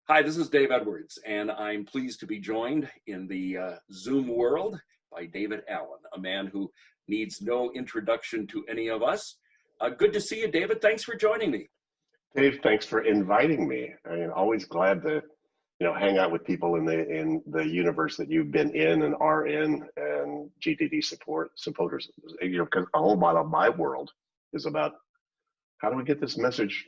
Hi, this is Dave Edwards, and I'm pleased to be joined in the Zoom world by David Allen, a man who needs no introduction to any of us. Good to see you, David. Thanks for joining me. Dave, thanks for inviting me. I mean, always glad to, hang out with people in the universe that you've been in and are in, and GTD supporters. Because a whole lot of my world is about how do we get this message,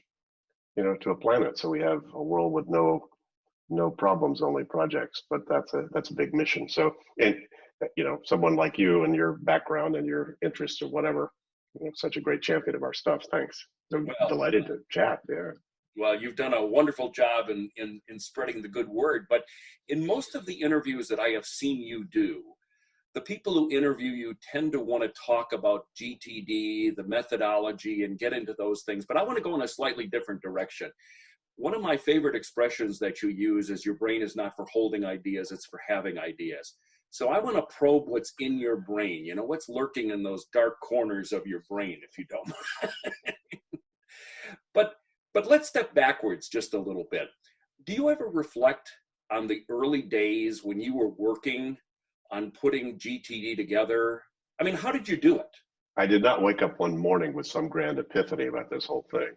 to a planet so we have a world with no problems, only projects. But that's a big mission. So, and someone like you and your background and your interests or whatever, such a great champion of our stuff. Thanks. So Well, delighted to chat there. well, you've done a wonderful job in spreading the good word, but in most of the interviews that I have seen you do, the people who interview you tend to want to talk about GTD, the methodology, and get into those things. But I want to go in a slightly different direction. One of my favorite expressions that you use is your brain is not for holding ideas, it's for having ideas. So I want to probe what's in your brain, what's lurking in those dark corners of your brain, if you don't mind. But let's step backwards just a little bit. Do you ever reflect on the early days when you were working on putting GTD together? I mean, how did you do it? I did not wake up one morning with some grand epiphany about this whole thing.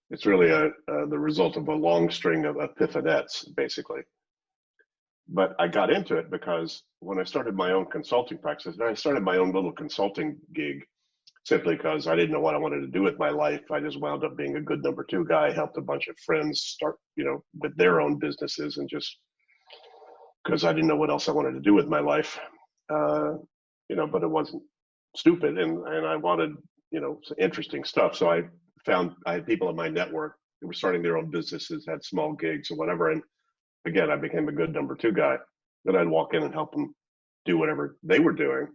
It's really the result of a long string of epiphanettes, basically. But I got into it because when I started my own consulting practice, and I started my own little consulting gig simply because I didn't know what I wanted to do with my life. I just wound up being a good number two guy, helped a bunch of friends start, with their own businesses, and just because I didn't know what else I wanted to do with my life. But it wasn't stupid, and I wanted, some interesting stuff. So I had people in my network who were starting their own businesses, had small gigs or whatever. And again, I became a good number two guy. Then I'd walk in and help them do whatever they were doing.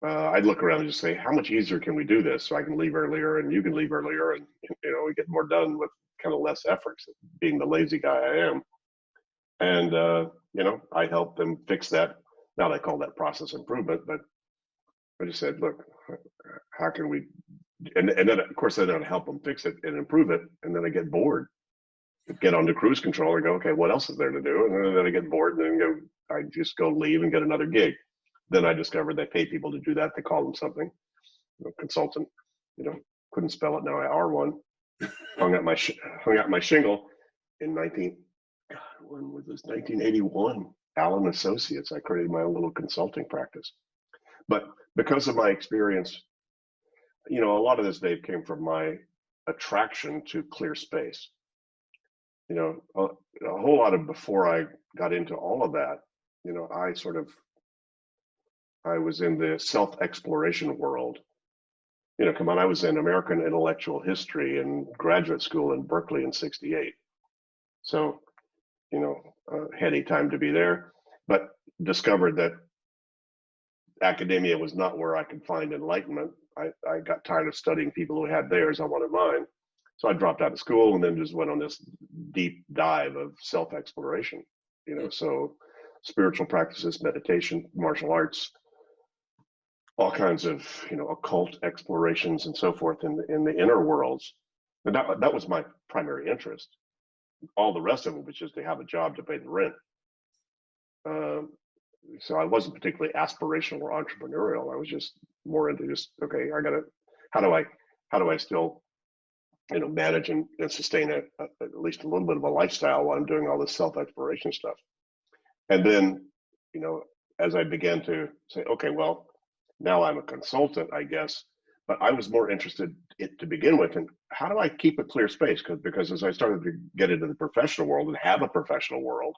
I'd look around and just say, how much easier can we do this so I can leave earlier and you can leave earlier, and we get more done with kind of less effort, being the lazy guy I am. And I helped them fix that. Now they call that process improvement, but I just said, look, how can we? And then of course then I'd help them fix it and improve it, and then I get bored, get onto cruise control and go, okay, what else is there to do? And then I get bored and then I just go leave and get another gig. Then I discovered they pay people to do that. They call them something, consultant. Couldn't spell it. Now I are one. hung out my shingle in when was this? 1981. Allen Associates. I created my own little consulting practice. But because of my experience, a lot of this, Dave, came from my attraction to clear space. A whole lot of before I got into all of that, I was in the self-exploration world. Come on, I was in American intellectual history in graduate school in Berkeley in '68. So, heady time to be there, but discovered that academia was not where I could find enlightenment. I got tired of studying people who had theirs. I wanted mine. So I dropped out of school and then just went on this deep dive of self-exploration, so spiritual practices, meditation, martial arts, all kinds of, occult explorations and so forth in the inner worlds. And that was my primary interest. All the rest of it was just to have a job to pay the rent. So I wasn't particularly aspirational or entrepreneurial. I was just more into just, okay, how do I still, manage and sustain at least a little bit of a lifestyle while I'm doing all this self-exploration stuff. And then, as I began to say, okay, well, now I'm a consultant, I guess, but I was more interested to begin with in how do I keep a clear space? Because as I started to get into the professional world and have a professional world,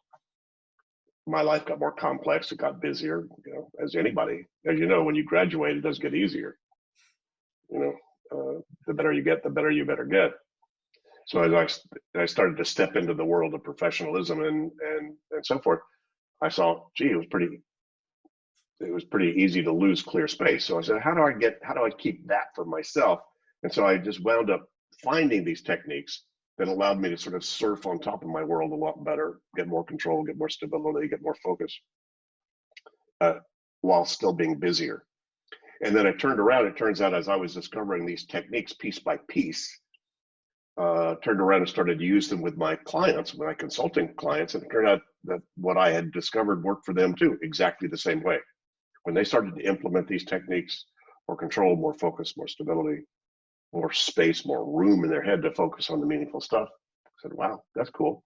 my life got more complex. It got busier, as anybody, as you know, when you graduate, it does get easier. The better you get, the better you better get. So as I started to step into the world of professionalism and so forth, I saw, gee, it was pretty easy to lose clear space. So I said, how do I keep that for myself? And so I just wound up finding these techniques that allowed me to sort of surf on top of my world a lot better, get more control, get more stability, get more focus, while still being busier. And then I turned around. It turns out as I was discovering these techniques piece by piece, turned around and started to use them with my clients, my consulting clients, and it turned out that what I had discovered worked for them too, exactly the same way. When they started to implement these techniques, more control, more focus, more stability, more space, more room in their head to focus on the meaningful stuff, I said, wow, that's cool.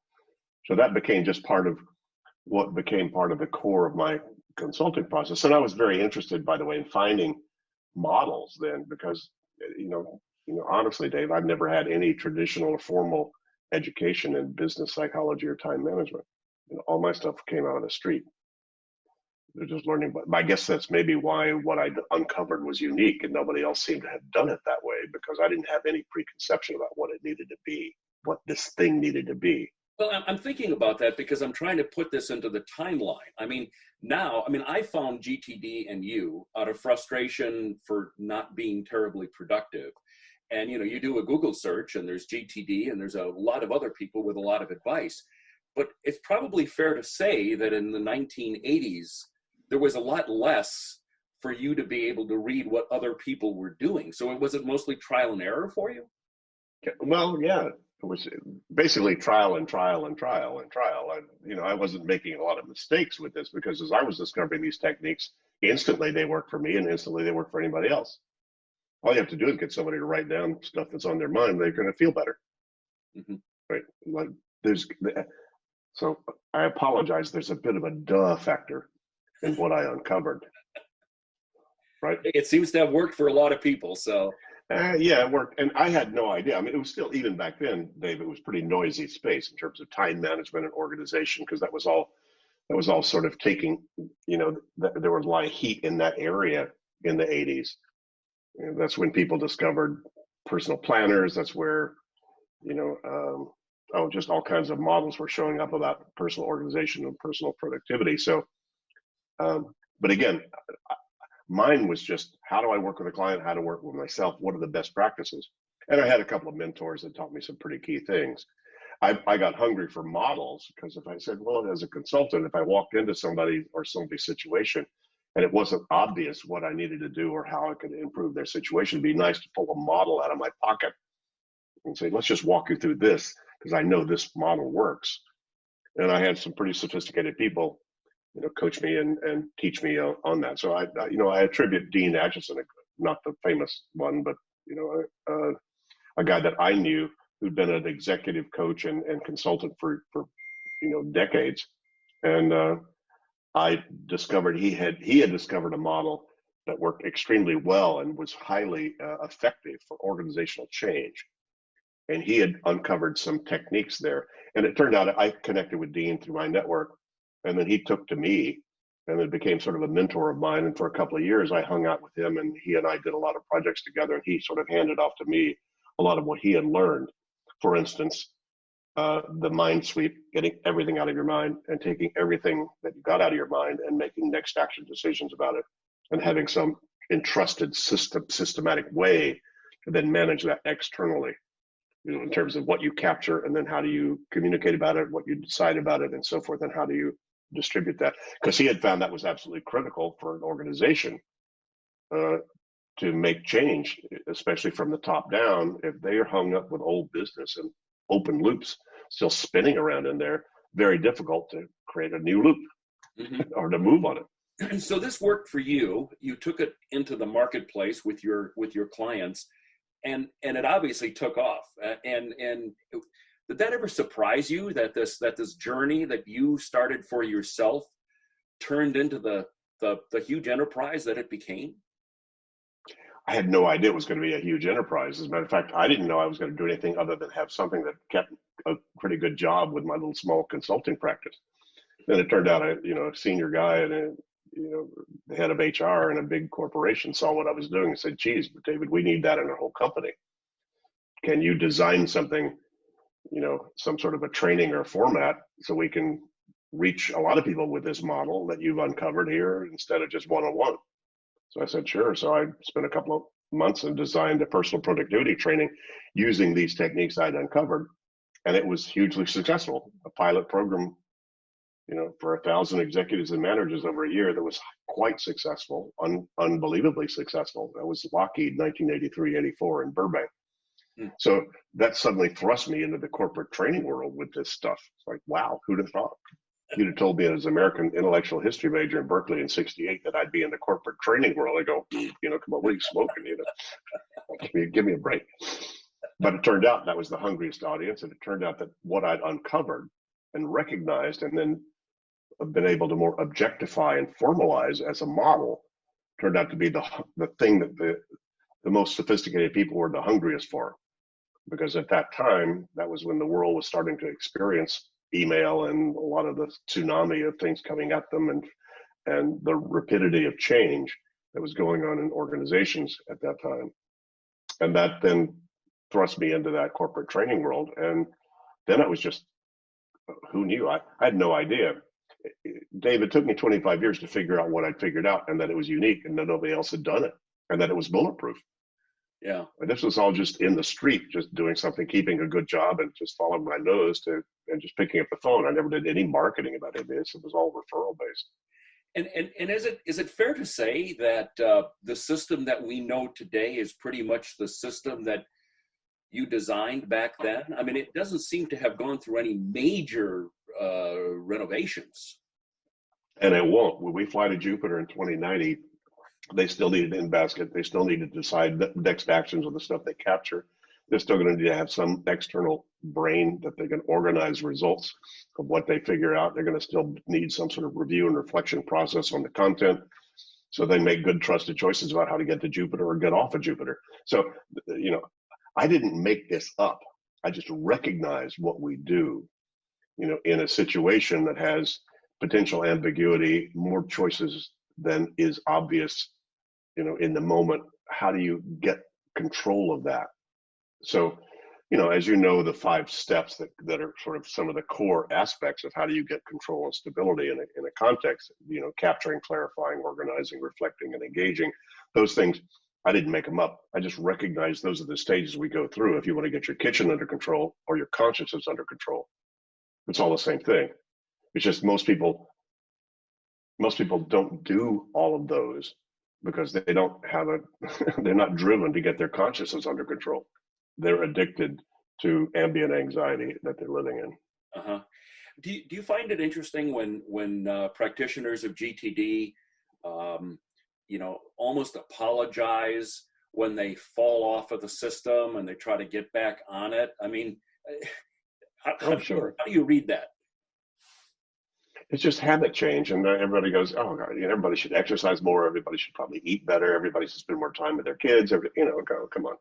So that became just part of what became part of the core of my consulting process. And I was very interested, by the way, in finding models then, because honestly, Dave, I've never had any traditional or formal education in business psychology or time management. All my stuff came out of the street. They're just learning. But I guess that's maybe why what I uncovered was unique, and nobody else seemed to have done it that way, because I didn't have any preconception about what it needed to be, what this thing needed to be. Well, I'm thinking about that because I'm trying to put this into the timeline. I found GTD and you out of frustration for not being terribly productive. And, you do a Google search and there's GTD and there's a lot of other people with a lot of advice. But it's probably fair to say that in the 1980s, there was a lot less for you to be able to read what other people were doing. So was it mostly trial and error for you? Well, yeah, it was basically trial and trial and trial and trial. I wasn't making a lot of mistakes with this, because as I was discovering these techniques, instantly they worked for me and instantly they worked for anybody else. All you have to do is get somebody to write down stuff that's on their mind. They're going to feel better. Mm-hmm. Right? Like so I apologize. There's a bit of a duh factor in what I uncovered. Right? It seems to have worked for a lot of people. So yeah, it worked. And I had no idea. I mean, it was still, even back then, Dave, it was pretty noisy space in terms of time management and organization, because that was all sort of taking, there was a lot of heat in that area in the 80s. That's when people discovered personal planners. That's where, just all kinds of models were showing up about personal organization and personal productivity. So, but again, mine was just, how do I work with a client? How to work with myself? What are the best practices? And I had a couple of mentors that taught me some pretty key things. I got hungry for models, because if I said, well, as a consultant, if I walked into somebody or somebody's situation and it wasn't obvious what I needed to do or how I could improve their situation, it'd be nice to pull a model out of my pocket and say, let's just walk you through this, because I know this model works. And I had some pretty sophisticated people coach me and teach me on that. So I attribute Dean Acheson, not the famous one, but a guy that I knew who'd been an executive coach and consultant for decades, and I discovered he had discovered a model that worked extremely well and was highly effective for organizational change. And he had uncovered some techniques there, and it turned out I connected with Dean through my network. And then he took to me and it became sort of a mentor of mine. And for a couple of years, I hung out with him, and he and I did a lot of projects together. And he sort of handed off to me a lot of what he had learned. For instance, the mind sweep, getting everything out of your mind and taking everything that you got out of your mind and making next action decisions about it, and having some entrusted systematic way to then manage that externally, in terms of what you capture and then how do you communicate about it, what you decide about it, and so forth, and how do you distribute that. Because he had found that was absolutely critical for an organization to make change, especially from the top down. If they are hung up with old business and open loops still spinning around in there, very difficult to create a new loop or to move on it. So this worked for you. You took it into the marketplace with your clients, and it obviously took off. And did that ever surprise you that this journey that you started for yourself turned into the huge enterprise that it became? I had no idea it was going to be a huge enterprise. As a matter of fact, I didn't know I was going to do anything other than have something that kept a pretty good job with my little small consulting practice. Then it turned out, a senior guy and the head of HR in a big corporation saw what I was doing and said, geez, David, we need that in our whole company. Can you design something, some sort of a training or format so we can reach a lot of people with this model that you've uncovered here instead of just one-on-one? So I said, sure. So I spent a couple of months and designed a personal productivity training using these techniques I'd uncovered. And it was hugely successful. A pilot program, for 1,000 executives and managers over a year, that was quite successful, unbelievably successful. That was Lockheed, 1983-84 in Burbank. Mm. So that suddenly thrust me into the corporate training world with this stuff. It's like, wow, who'd have thought? You'd have told me as an American intellectual history major in Berkeley in '68 that I'd be in the corporate training world. I go, come on, what are you smoking? Give me a break. But it turned out that was the hungriest audience, and it turned out that what I'd uncovered and recognized and then been able to more objectify and formalize as a model turned out to be the thing that the most sophisticated people were the hungriest for. Because at that time, that was when the world was starting to experience email and a lot of the tsunami of things coming at them, and the rapidity of change that was going on in organizations at that time. And that then thrust me into that corporate training world. And then it was just, who knew? I had no idea. Dave, it took me 25 years to figure out what I'd figured out, and that it was unique and that nobody else had done it, and that it was bulletproof. Yeah. And this was all just in the street, just doing something, keeping a good job, and just following my nose and just picking up the phone. I never did any marketing about any of this. It was all referral based. And is it fair to say that the system that we know today is pretty much the system that you designed back then? I mean, it doesn't seem to have gone through any major renovations. And it won't. When we fly to Jupiter in 2090, they still need an in-basket. They still need to decide next actions of the stuff they capture. They're still going to need to have some external brain that they can organize results of what they figure out. They're going to still need some sort of review and reflection process on the content, so they make good, trusted choices about how to get to Jupiter or get off of Jupiter. So, I didn't make this up. I just recognize what we do, in a situation that has potential ambiguity, more choices than is obvious, in the moment. How do you get control of that? So, as you know, the 5 steps that are sort of some of the core aspects of how do you get control and stability in a context, capturing, clarifying, organizing, reflecting, and engaging, those things, I didn't make them up. I just recognize those are the stages we go through if you want to get your kitchen under control or your consciousness under control. It's all the same thing. It's just most people don't do all of those because they don't have they're not driven to get their consciousness under control. They're addicted to ambient anxiety that they're living in. Uh-huh. Do you find it interesting when practitioners of GTD, almost apologize when they fall off of the system and they try to get back on it? I mean, how do you read that? It's just habit change, and everybody goes, "Oh God, everybody should exercise more. Everybody should probably eat better. Everybody should spend more time with their kids." Come on.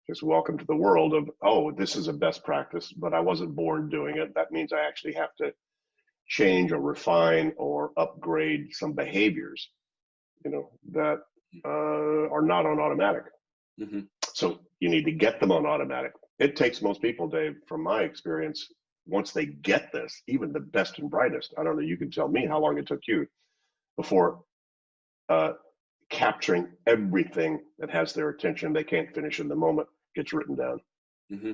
Just welcome to the world of, oh, this is a best practice, but I wasn't born doing it. That means I actually have to change or refine or upgrade some behaviors, that are not on automatic. Mm-hmm. So you need to get them on automatic. It takes most people, Dave, from my experience, once they get this, even the best and brightest, I don't know, you can tell me how long it took you before capturing everything that has their attention they can't finish in the moment gets written down. Mm-hmm.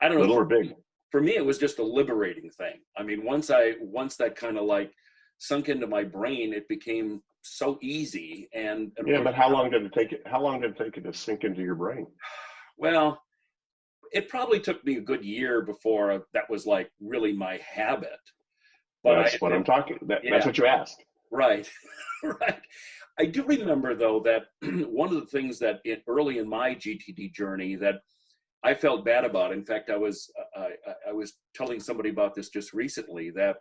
I don't know. Little or big. For me, it was just a liberating thing. I mean, once that kind of like sunk into my brain, it became so easy. And yeah, but how long did it take it? How long did it take it to sink into your brain? Well, it probably took me a good year before that was like really my habit. But that's what I'm talking. That's what you asked. Right, right. I do remember though that one of the things that early in my GTD journey that I felt bad about. In fact, I was telling somebody about this just recently, that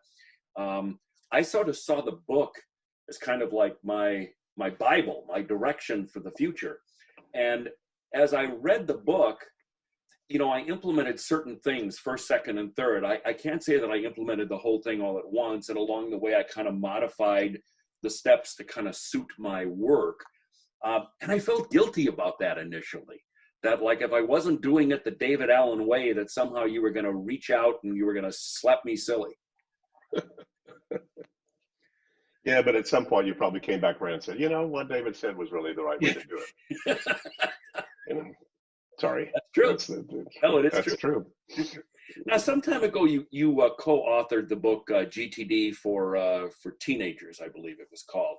I sort of saw the book as kind of like my Bible, my direction for the future. And as I read the book, I implemented certain things, first, second, and third. I can't say that I implemented the whole thing all at once. And along the way, I kind of modified the steps to kind of suit my work. And I felt guilty about that initially. That like if I wasn't doing it the David Allen way, that somehow you were going to reach out and you were going to slap me silly. Yeah, but at some point you probably came back around and said, what David said was really the right way to do it. Sorry. That's true. It is true. Now, some time ago, you co-authored the book GTD for teenagers, I believe it was called.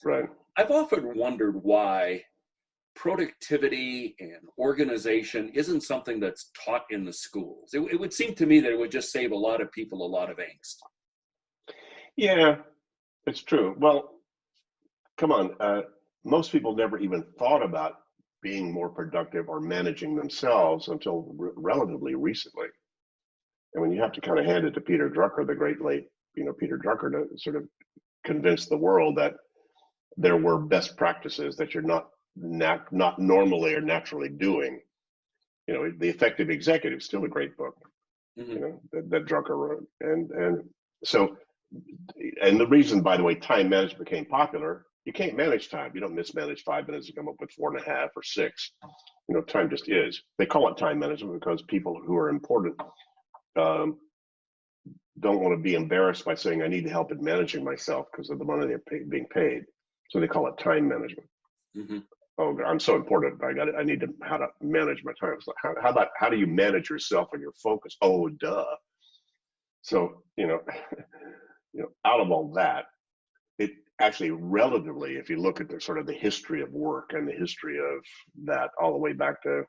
Right. I've often wondered why productivity and organization isn't something that's taught in the schools. It would seem to me that it would just save a lot of people a lot of angst. Yeah, it's true. Well, come on. Most people never even thought about being more productive or managing themselves until relatively recently. And when you have to kind of hand it to Peter Drucker, the great late, Peter Drucker, to sort of convince the world that there were best practices that you're not normally or naturally doing. The Effective Executive is still a great book, Mm-hmm. that Drucker wrote. And so, and the reason, by the way, time management became popular, you can't manage time. You don't mismanage 5 minutes and come up with 4.5 or 6. Time just is. They call it time management because people who are important um, don't want to be embarrassed by saying, I need help in managing myself because of the money they're being paid. So they call it time management. Mm-hmm. Oh, I'm so important. I need to how to manage my time. So how do you manage yourself and your focus? Oh, duh. So, out of all that, it actually relatively, if you look at the sort of the history of work and the history of that all the way back to,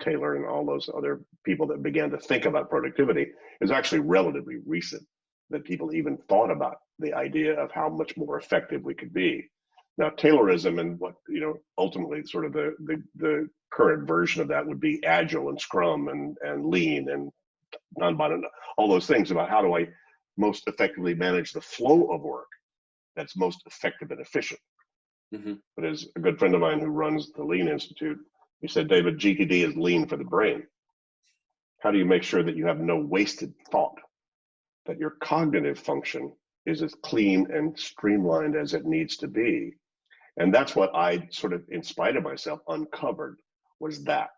Taylor and all those other people that began to think about productivity, is actually relatively recent that people even thought about the idea of how much more effective we could be. Now, Taylorism and what, ultimately sort of the current version of that would be Agile and Scrum and Lean and non-violent, all those things about how do I most effectively manage the flow of work that's most effective and efficient. Mm-hmm. But as a good friend of mine who runs the Lean Institute, he said, David, GTD is lean for the brain. How do you make sure that you have no wasted thought, that your cognitive function is as clean and streamlined as it needs to be? And that's what I sort of, in spite of myself, uncovered, was that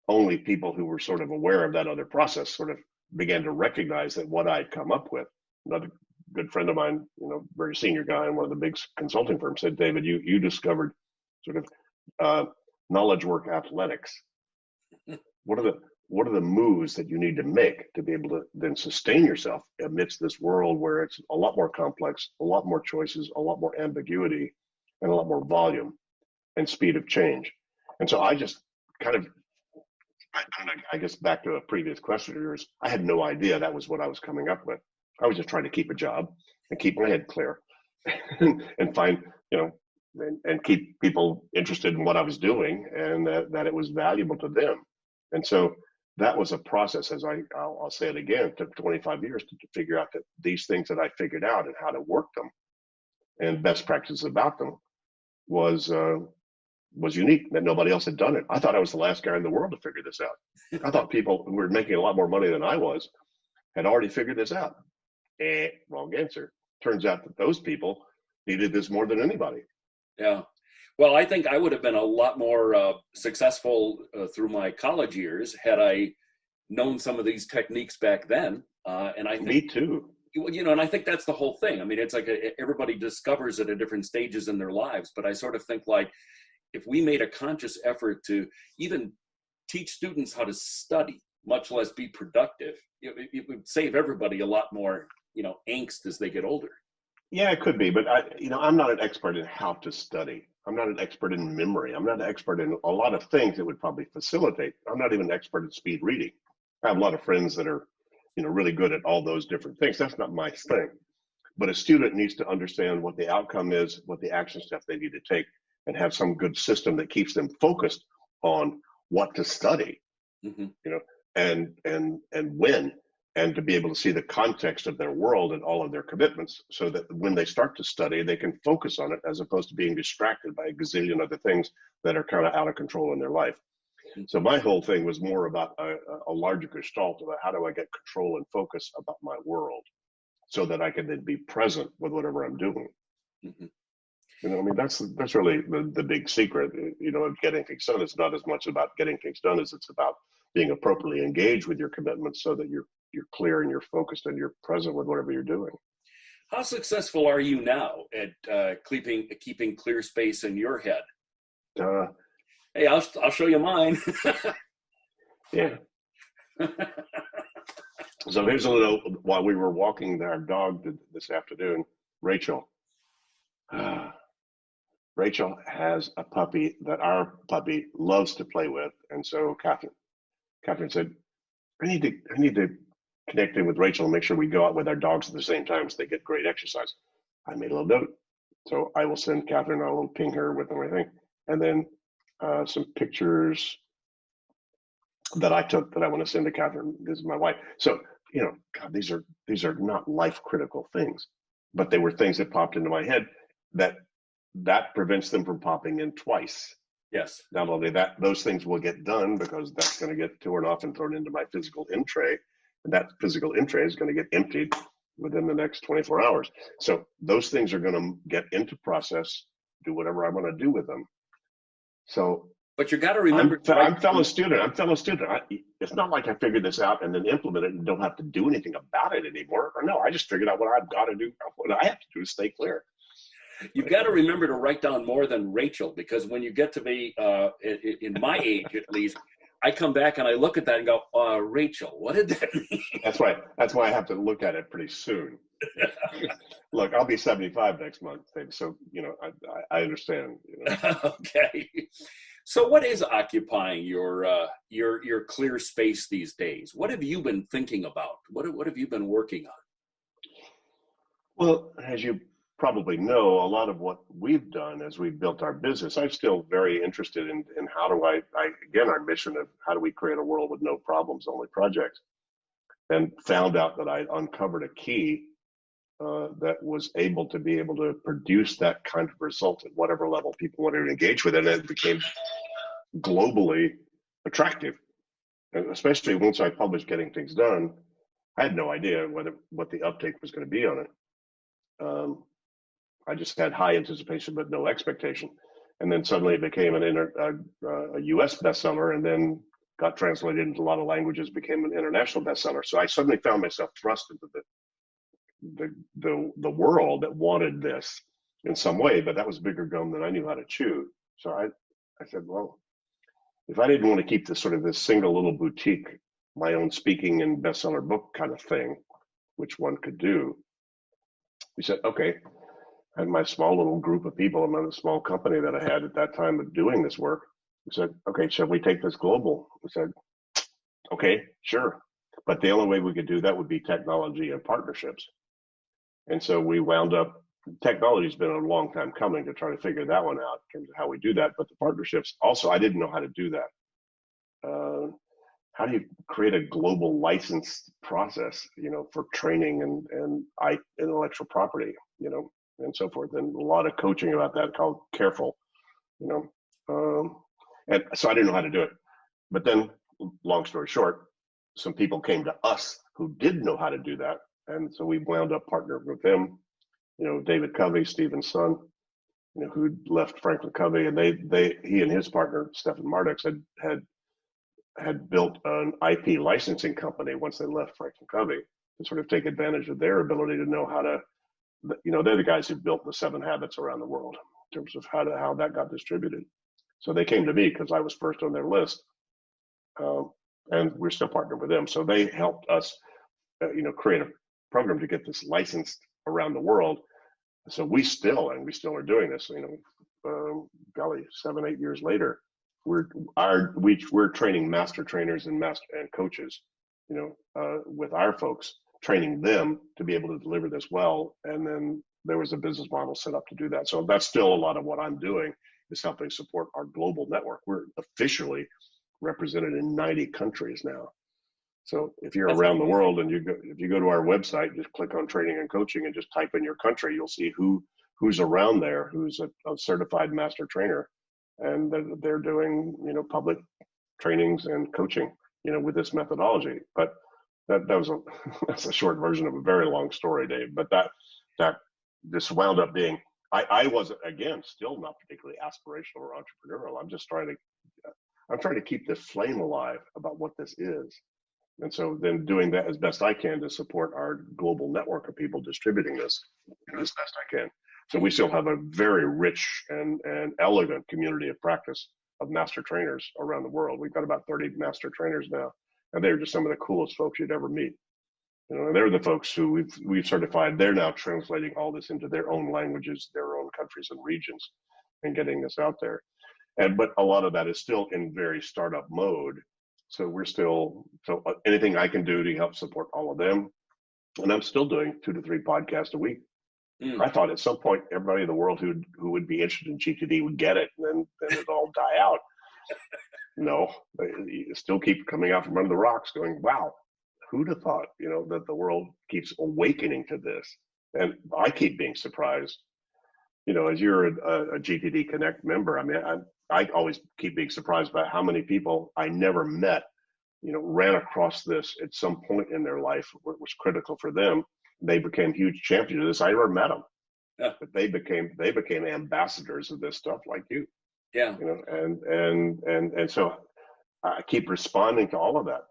only people who were sort of aware of that other process sort of began to recognize that what I'd come up with. Another good friend of mine, very senior guy in one of the big consulting firms, said, David, you discovered sort of knowledge work athletics. What are the moves that you need to make to be able to then sustain yourself amidst this world where it's a lot more complex, a lot more choices, a lot more ambiguity, and a lot more volume and speed of change? And so I just kind of, I guess back to a previous question of yours, I had no idea that was what I was coming up with. I was just trying to keep a job and keep my head clear and find, and keep people interested in what I was doing and that it was valuable to them. And so that was a process, as I'll say it again, it took 25 years to figure out that these things that I figured out and how to work them and best practices about them was unique, that nobody else had done it. I thought I was the last guy in the world to figure this out. I thought people who were making a lot more money than I was had already figured this out. Wrong answer. Turns out that those people needed this more than anybody. Yeah. Well, I think I would have been a lot more successful through my college years had I known some of these techniques back then. And I think, me too. And I think that's the whole thing. I mean, it's like everybody discovers it at different stages in their lives. But I sort of think like, if we made a conscious effort to even teach students how to study, much less be productive, it would save everybody a lot more, angst as they get older. Yeah, it could be, but I'm not an expert in how to study. I'm not an expert in memory. I'm not an expert in a lot of things that would probably facilitate. I'm not even an expert in speed reading. I have a lot of friends that are, really good at all those different things. That's not my thing. But a student needs to understand what the outcome is, what the action steps they need to take, and have some good system that keeps them focused on what to study, Mm-hmm. and when, and to be able to see the context of their world and all of their commitments, so that when they start to study, they can focus on it as opposed to being distracted by a gazillion other things that are kind of out of control in their life. Mm-hmm. So my whole thing was more about a larger gestalt about how do I get control and focus about my world so that I can then be present with whatever I'm doing. Mm-hmm. I mean, that's really the big secret, of getting things done. It's not as much about getting things done as it's about being appropriately engaged with your commitments so that you're clear and you're focused and you're present with whatever you're doing. How successful are you now at keeping clear space in your head? Hey, I'll show you mine. Yeah. So here's a little, while we were walking our dog this afternoon, Rachel, Rachel has a puppy that our puppy loves to play with. And so Catherine said, I need to connect in with Rachel and make sure we go out with our dogs at the same time so they get great exercise. I made a little note. So I will send Catherine, I will ping her with everything. And then some pictures that I took that I want to send to Catherine. This is my wife. So, God, these are not life critical things, but they were things that popped into my head that prevents them from popping in twice. Yes. Not only that, those things will get done because that's going to get torn off and thrown into my physical in tray. And that physical in tray is going to get emptied within the next 24 hours. So those things are going to get into process, do whatever I want to do with them. So, but you got to remember, I'm fellow student. It's not like I figured this out and then implement it and don't have to do anything about it anymore. Or no, I just figured out what I've got to do. What I have to do to stay clear. You've got to remember to write down more than Rachel, because when you get to be, in my age at least, I come back and I look at that and go, Rachel, what did that mean? That's why I have to look at it pretty soon. Look, I'll be 75 next month, so I understand. Okay. So what is occupying your clear space these days? What have you been thinking about? What have you been working on? Well, as you probably know, a lot of what we've done as we've built our business, I'm still very interested in how do again, our mission of how do we create a world with no problems, only projects, and found out that I uncovered a key that was able to produce that kind of result at whatever level people wanted to engage with it, and it became globally attractive. And especially once I published Getting Things Done, I had no idea what the uptake was going to be on it. I just had high anticipation but no expectation, and then suddenly it became a U.S. bestseller, and then got translated into a lot of languages, became an international bestseller. So I suddenly found myself thrust into the world that wanted this in some way, but that was bigger gum than I knew how to chew. So I said, well, if I didn't want to keep this single little boutique, my own speaking and bestseller book kind of thing, which one could do, we said, okay. I had my small little group of people, I'm in a small company that I had at that time of doing this work. We said, okay, shall we take this global? We said, okay, sure. But the only way we could do that would be technology and partnerships. And so we wound up, technology's been a long time coming to try to figure that one out in terms of how we do that. But the partnerships, also, I didn't know how to do that. How do you create a global licensed process, for training and intellectual property, and so forth, and a lot of coaching about that called careful, and so I didn't know how to do it. But then, long story short, some people came to us who did know how to do that, and so we wound up partnering with them. David Covey, Stephen's son, who left Franklin Covey, and he and his partner Stephen Mardux had built an IP licensing company once they left Franklin Covey to sort of take advantage of their ability to know how to. They're the guys who built the 7 Habits around the world in terms of how that got distributed. So they came to me because I was first on their list, and we're still partnered with them. So they helped us, create a program to get this licensed around the world. So we still are doing this. Golly, 7-8 years later, we're training master trainers and coaches, with our folks, training them to be able to deliver this well. And then there was a business model set up to do that. So that's still a lot of what I'm doing, is helping support our global network. We're officially represented in 90 countries now. So if you're around the world and if you go to our website, just click on training and coaching and just type in your country, you'll see who's around there, who's a certified master trainer, and they're doing, public trainings and coaching, with this methodology. But that's a short version of a very long story, Dave. But that this wound up being, I wasn't, again, still not particularly aspirational or entrepreneurial. I'm trying to keep this flame alive about what this is. And so then doing that as best I can to support our global network of people distributing this as best I can. So we still have a very rich and elegant community of practice of master trainers around the world. We've got about 30 master trainers now, and they're just some of the coolest folks you'd ever meet. And they're the folks who we've certified. They're now translating all this into their own languages, their own countries and regions. and getting this out there. But a lot of that is still in very startup mode. So we're still, so anything I can do to help support all of them. And I'm still doing 2 to 3 podcasts a week. I thought at some point everybody in the world who would be interested in GTD would get it, and then it'd all die out. No, you still keep coming out from under the rocks going, wow, who'd have thought, that the world keeps awakening to this? And I keep being surprised, as you're a GTD Connect member. I mean, I always keep being surprised by how many people I never met, ran across this at some point in their life where it was critical for them. They became huge champions of this. I never met them, but they became ambassadors of this stuff like you. Yeah. And so I keep responding to all of that.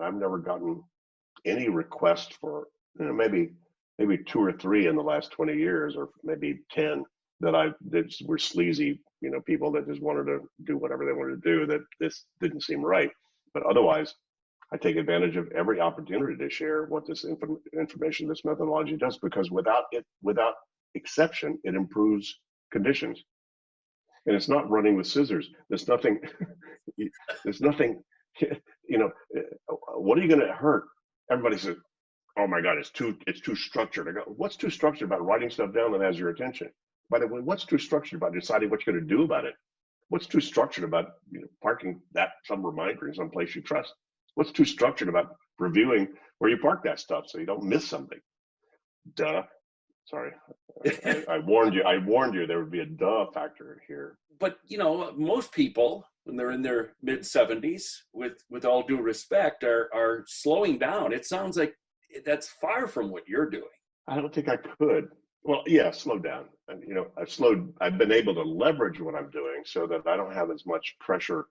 I've never gotten any request for, maybe 2 or 3 in the last 20 years, or maybe 10 that were sleazy, people that just wanted to do whatever they wanted to do, that this didn't seem right. But otherwise, I take advantage of every opportunity to share what this information, this methodology does, because without exception, it improves conditions. And it's not running with scissors. There's nothing, what are you going to hurt? Everybody says, oh my God, it's too structured. I go, what's too structured about writing stuff down that has your attention? By the way, what's too structured about deciding what you're going to do about it? What's too structured about parking some reminder in some place you trust? What's too structured about reviewing where you park that stuff so you don't miss something? Duh. Sorry, I warned you. I warned you there would be a duh factor here. But most people, when they're in their mid-70s, with all due respect, are slowing down. It sounds like that's far from what you're doing. I don't think I could. Well, yeah, slow down. And, I've been able to leverage what I'm doing so that I don't have as much pressure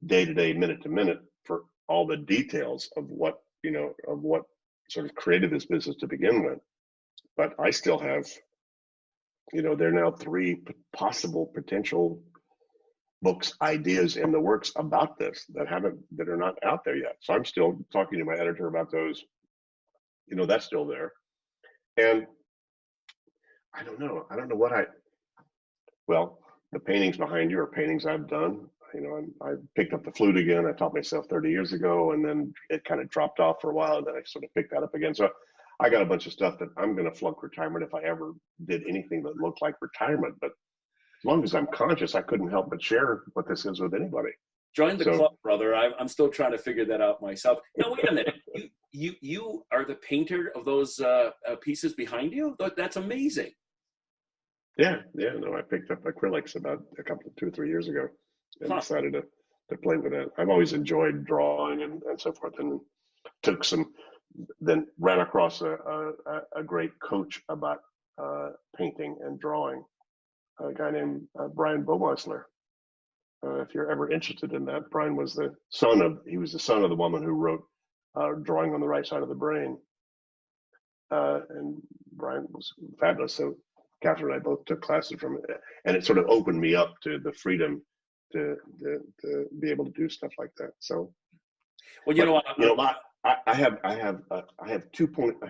day to day, minute to minute for all the details of what sort of created this business to begin with. But I still have, there are now 3 possible potential books, ideas in the works about this that are not out there yet. So I'm still talking to my editor about those. That's still there. And I don't know well, the paintings behind you are paintings I've done. I picked up the flute again. I taught myself 30 years ago, and then it kind of dropped off for a while. And then I sort of picked that up again. So I got a bunch of stuff that I'm going to flunk retirement if I ever did anything that looked like retirement. But as long as I'm conscious, I couldn't help but share what this is with anybody. Join the club, brother. I'm still trying to figure that out myself. Now, wait a minute. You are the painter of those pieces behind you? That's amazing. Yeah. No, I picked up acrylics about 2 or 3 years ago and decided to play with it. I've always enjoyed drawing and so forth, and then ran across a great coach about painting and drawing, a guy named Brian Baumeister. If you're ever interested in that, Brian was the son of the woman who wrote Drawing on the Right Side of the Brain. And Brian was fabulous. So Catherine and I both took classes from it, and it sort of opened me up to the freedom to be able to do stuff like that. So, well, I have I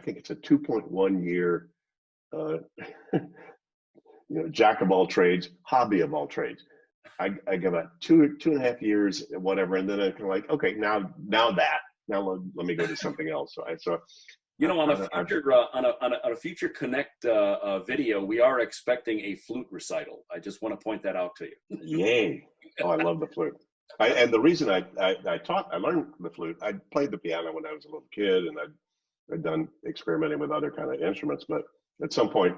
think it's a 2.1 year jack of all trades, hobby of all trades. I give it 2.5 years, whatever, and then I'm kind of like, okay, now let me go to something else. On a future Connect video, we are expecting a flute recital. I just want to point that out to you. Yay! Oh, I love the flute. And the reason I learned the flute. I played the piano when I was a little kid, and I'd done experimenting with other kind of instruments. But at some point,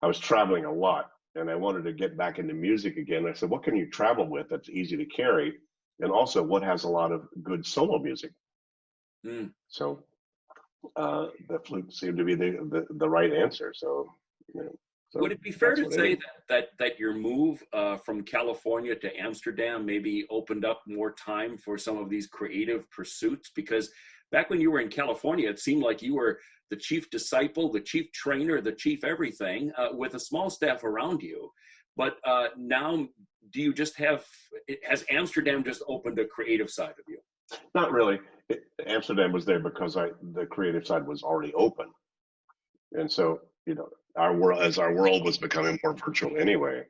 I was traveling a lot, and I wanted to get back into music again. I said, what can you travel with that's easy to carry, and also what has a lot of good solo music? So the flute seemed to be the right answer. So, would it be fair to say that your move from California to Amsterdam maybe opened up more time for some of these creative pursuits? Because back when you were in California, it seemed like you were the chief disciple, the chief trainer, the chief everything, with a small staff around you. But now, do you just has Amsterdam just opened a creative side of you? Not really. Amsterdam was there because the creative side was already open. And so, our world was becoming more virtual anyway.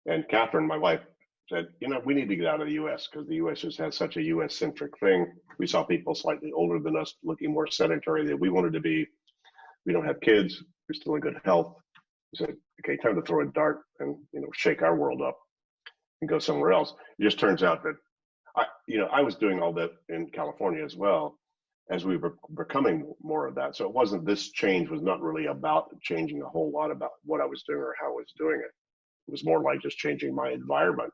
And Catherine, my wife, said, we need to get out of the U.S. because the U.S. just has such a U.S.-centric thing. We saw people slightly older than us looking more sedentary than we wanted to be. We don't have kids. We're still in good health. We said, okay, time to throw a dart and, shake our world up and go somewhere else. It just turns out that I was doing all that in California as well as we were becoming more of that. So this change was not really about changing a whole lot about what I was doing or how I was doing it. It was more like just changing my environment,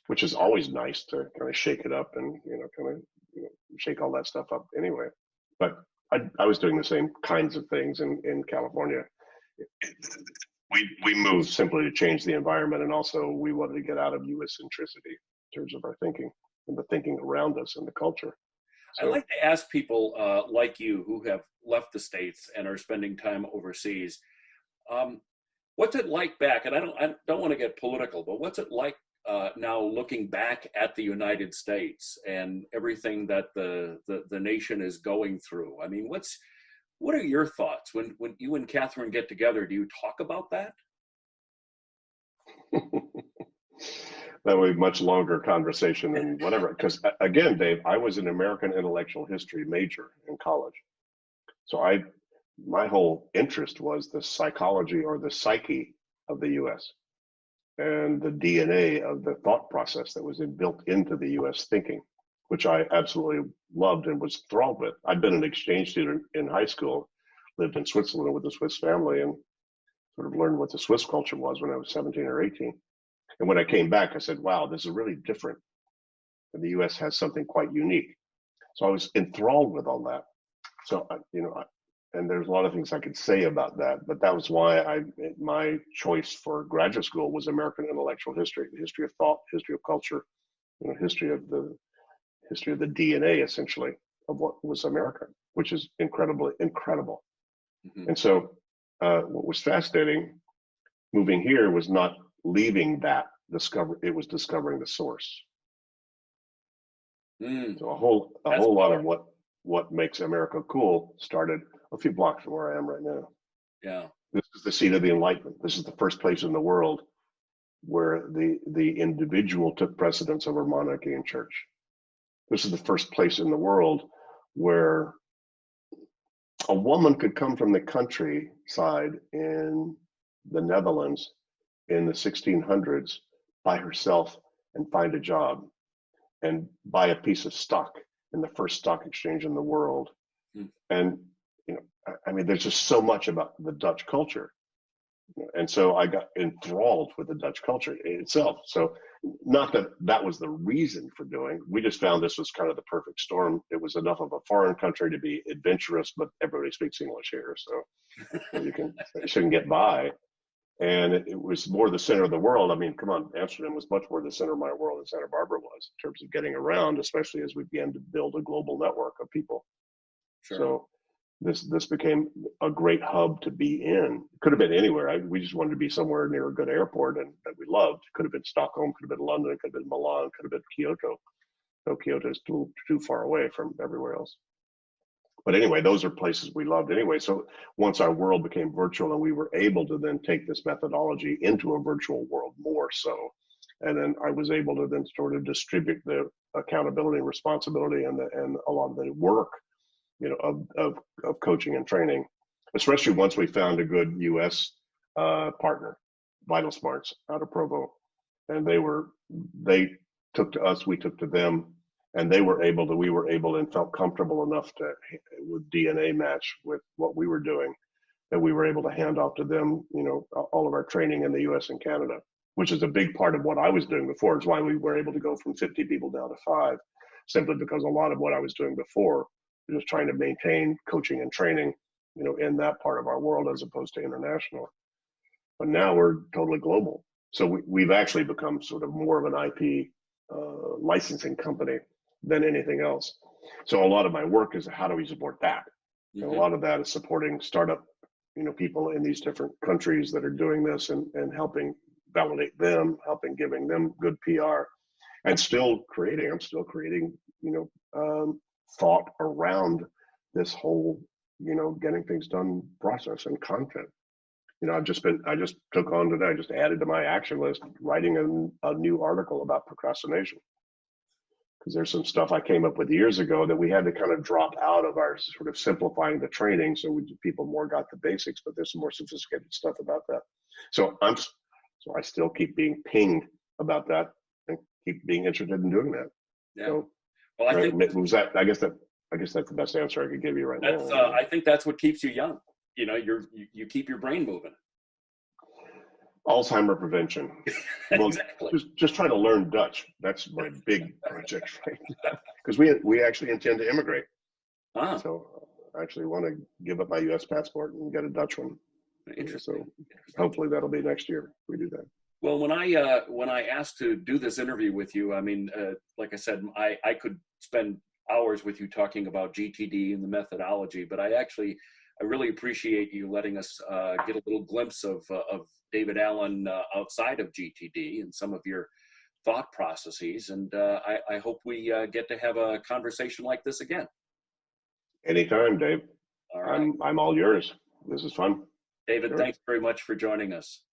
which is always nice to kind of shake it up and, shake all that stuff up anyway. But I was doing the same kinds of things in California. We moved simply to change the environment, and also we wanted to get out of U.S. centricity in terms of our thinking and the thinking around us and the culture. So, I like to ask people like you who have left the States and are spending time overseas, what's it like back? And I don't want to get political, but what's it like now looking back at the United States and everything that the nation is going through? I mean, what are your thoughts when you and Catherine get together? Do you talk about that? That would be a much longer conversation than whatever. Because again, Dave, I was an American intellectual history major in college. So my whole interest was the psychology or the psyche of the U.S. and the DNA of the thought process that was built into the U.S. thinking, which I absolutely loved and was enthralled with. I'd been an exchange student in high school, lived in Switzerland with a Swiss family, and sort of learned what the Swiss culture was when I was 17 or 18. And when I came back, I said, wow, this is really different. And the U.S. has something quite unique. So I was enthralled with all that. So, and there's a lot of things I could say about that, but that was why my choice for graduate school was American intellectual history, the history of thought, history of culture, history of the DNA, essentially, of what was America, which is incredible. Mm-hmm. And so what was fascinating moving here was not leaving that it was discovering the source. So a whole lot of what makes America cool started a few blocks from where I am right now. Yeah. This is the seat of the Enlightenment. This is the first place in the world where the individual took precedence over monarchy and church. This is the first place in the world where a woman could come from the countryside in the Netherlands in the 1600s by herself and find a job and buy a piece of stock in the first stock exchange in the world. And, I mean, there's just so much about the Dutch culture. And so I got enthralled with the Dutch culture itself. So not that was the reason for doing, we just found this was kind of the perfect storm. It was enough of a foreign country to be adventurous, but everybody speaks English here. So you can get by. And it was more the center of the world. I mean, come on, Amsterdam was much more the center of my world than Santa Barbara was in terms of getting around, especially as we began to build a global network of people. Sure. So this became a great hub to be in. It could have been anywhere. We just wanted to be somewhere near a good airport and that we loved. Could have been Stockholm, could have been London, could have been Milan, could have been Kyoto. No, Kyoto is too far away from everywhere else. But anyway, those are places we loved anyway. So once our world became virtual and we were able to then take this methodology into a virtual world more so, and then I was able to then sort of distribute the accountability and responsibility and a lot of the work, of coaching and training, especially once we found a good U.S. Partner, Vital Smarts out of Provo, and they took to us, we took to them. And we were able and felt comfortable enough with DNA match with what we were doing, that we were able to hand off to them, all of our training in the US and Canada, which is a big part of what I was doing before. It's why we were able to go from 50 people down to 5, simply because a lot of what I was doing before was just trying to maintain coaching and training, in that part of our world as opposed to international. But now we're totally global. So we've actually become sort of more of an IP licensing company than anything else. So a lot of my work is how do we support that? Mm-hmm. And a lot of that is supporting startup, people in these different countries that are doing this and helping validate them, giving them good PR, and I'm still creating, thought around this whole, getting things done process and content. I just took on today, I just added to my action list, writing a new article about procrastination. Because there's some stuff I came up with years ago that we had to kind of drop out of our sort of simplifying the training, so people more got the basics. But there's some more sophisticated stuff about that. So I still keep being pinged about that and keep being interested in doing that. Yeah. So, well, I think was that. I guess that's the best answer I could give you right now. I think that's what keeps you young. You keep your brain moving. Alzheimer prevention. Well, Exactly. just trying to learn Dutch. That's my big project right now, because we actually intend to immigrate. So I actually want to give up my U.S. passport and get a Dutch one. Interesting. So hopefully that'll be next year if we do that. Well, when I asked to do this interview with you, I mean, like I said, I could spend hours with you talking about GTD and the methodology, but I really appreciate you letting us get a little glimpse of David Allen outside of GTD and some of your thought processes. And I hope we get to have a conversation like this again. Anytime, Dave. All right. I'm all yours. This is fun. David, Thanks very much for joining us.